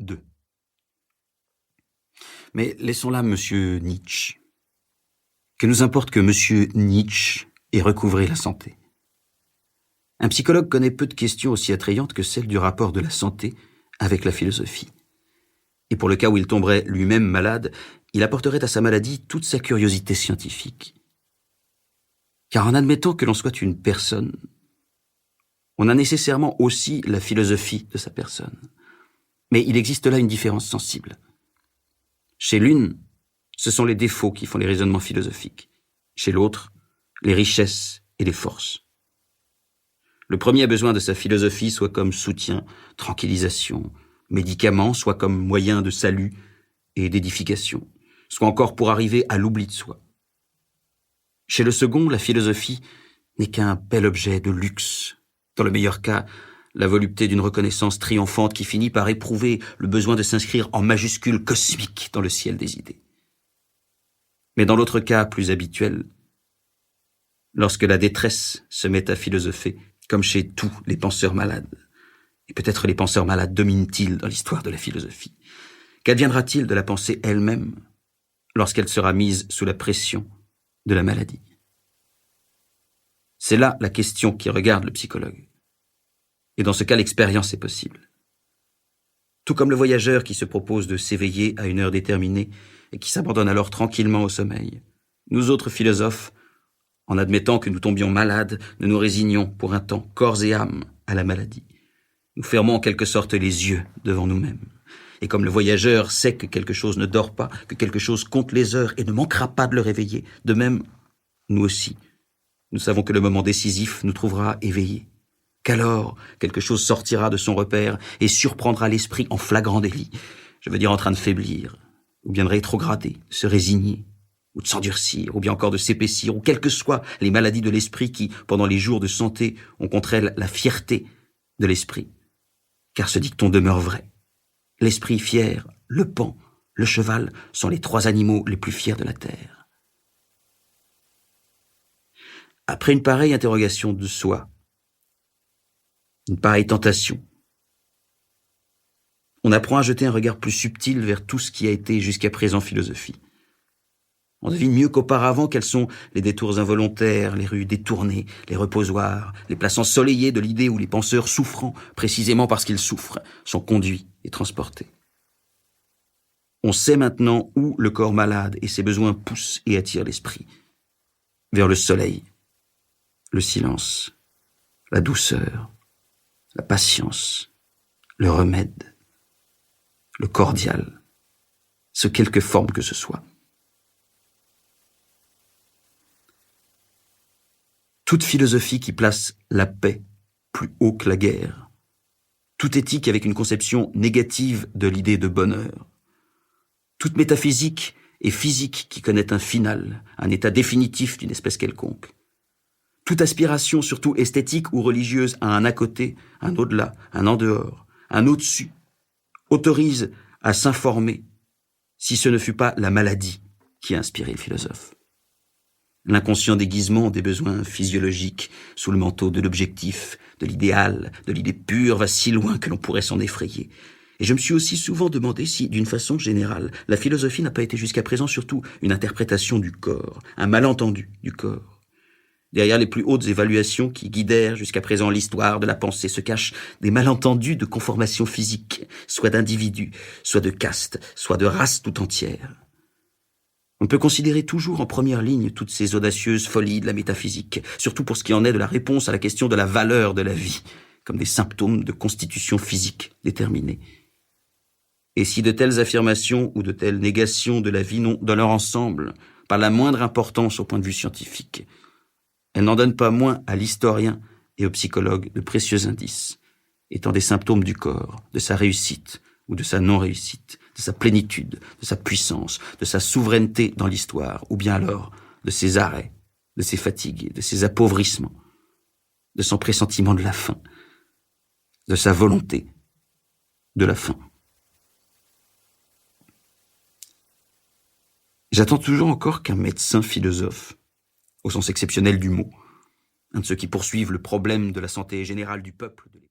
2. Mais laissons là Monsieur Nietzsche. Que nous importe que Monsieur Nietzsche ait recouvré la santé? Un psychologue connaît peu de questions aussi attrayantes que celle du rapport de la santé avec la philosophie. Et pour le cas où il tomberait lui-même malade, il apporterait à sa maladie toute sa curiosité scientifique. Car en admettant que l'on soit une personne, on a nécessairement aussi la philosophie de sa personne. Mais il existe là une différence sensible. Chez l'une, ce sont les défauts qui font les raisonnements philosophiques. Chez l'autre, les richesses et les forces. Le premier a besoin de sa philosophie soit comme soutien, tranquillisation, médicament, soit comme moyen de salut et d'édification, soit encore pour arriver à l'oubli de soi. Chez le second, la philosophie n'est qu'un bel objet de luxe. Dans le meilleur cas, la volupté d'une reconnaissance triomphante qui finit par éprouver le besoin de s'inscrire en majuscule cosmique dans le ciel des idées. Mais dans l'autre cas plus habituel, lorsque la détresse se met à philosopher, comme chez tous les penseurs malades, et peut-être les penseurs malades dominent-ils dans l'histoire de la philosophie, qu'adviendra-t-il de la pensée elle-même lorsqu'elle sera mise sous la pression de la maladie? C'est là la question qui regarde le psychologue. Et dans ce cas, l'expérience est possible. Tout comme le voyageur qui se propose de s'éveiller à une heure déterminée et qui s'abandonne alors tranquillement au sommeil, nous autres philosophes, en admettant que nous tombions malades, ne nous résignons pour un temps, corps et âme, à la maladie. Nous fermons en quelque sorte les yeux devant nous-mêmes. Et comme le voyageur sait que quelque chose ne dort pas, que quelque chose compte les heures et ne manquera pas de le réveiller, de même, nous aussi, nous savons que le moment décisif nous trouvera éveillés. Qu'alors, quelque chose sortira de son repère et surprendra l'esprit en flagrant délit. Je veux dire en train de faiblir, ou bien de rétrograder, de se résigner, ou de s'endurcir, ou bien encore de s'épaissir, ou quelles que soient les maladies de l'esprit qui, pendant les jours de santé, ont contre elles la fierté de l'esprit. Car ce dicton demeure vrai. L'esprit fier, le paon, le cheval sont les 3 animaux les plus fiers de la terre. Après une pareille interrogation de soi, une pareille tentation, on apprend à jeter un regard plus subtil vers tout ce qui a été jusqu'à présent philosophie. On devine mieux qu'auparavant quels sont les détours involontaires, les rues détournées, les reposoirs, les places ensoleillées de l'idée où les penseurs souffrant, précisément parce qu'ils souffrent, sont conduits et transportés. On sait maintenant où le corps malade et ses besoins poussent et attirent l'esprit. Vers le soleil, le silence, la douceur, la patience, le remède, le cordial, sous quelque forme que ce soit. Toute philosophie qui place la paix plus haut que la guerre, toute éthique avec une conception négative de l'idée de bonheur, toute métaphysique et physique qui connaît un final, un état définitif d'une espèce quelconque, toute aspiration, surtout esthétique ou religieuse, à un à côté, un au-delà, un en dehors, un au-dessus, autorise à s'informer, si ce ne fut pas la maladie qui a inspiré le philosophe. L'inconscient déguisement des besoins physiologiques sous le manteau de l'objectif, de l'idéal, de l'idée pure va si loin que l'on pourrait s'en effrayer. Et je me suis aussi souvent demandé si, d'une façon générale, la philosophie n'a pas été jusqu'à présent surtout une interprétation du corps, un malentendu du corps. Derrière les plus hautes évaluations qui guidèrent jusqu'à présent l'histoire de la pensée se cachent des malentendus de conformation physique, soit d'individus, soit de castes, soit de races tout entières. On peut considérer toujours en première ligne toutes ces audacieuses folies de la métaphysique, surtout pour ce qui en est de la réponse à la question de la valeur de la vie, comme des symptômes de constitution physique déterminée. Et si de telles affirmations ou de telles négations de la vie n'ont, dans leur ensemble, pas la moindre importance au point de vue scientifique, elles n'en donnent pas moins à l'historien et au psychologue de précieux indices, étant des symptômes du corps, de sa réussite ou de sa non-réussite, de sa plénitude, de sa puissance, de sa souveraineté dans l'histoire, ou bien alors de ses arrêts, de ses fatigues, de ses appauvrissements, de son pressentiment de la fin, de sa volonté de la fin. J'attends toujours encore qu'un médecin philosophe, au sens exceptionnel du mot, un de ceux qui poursuivent le problème de la santé générale du peuple,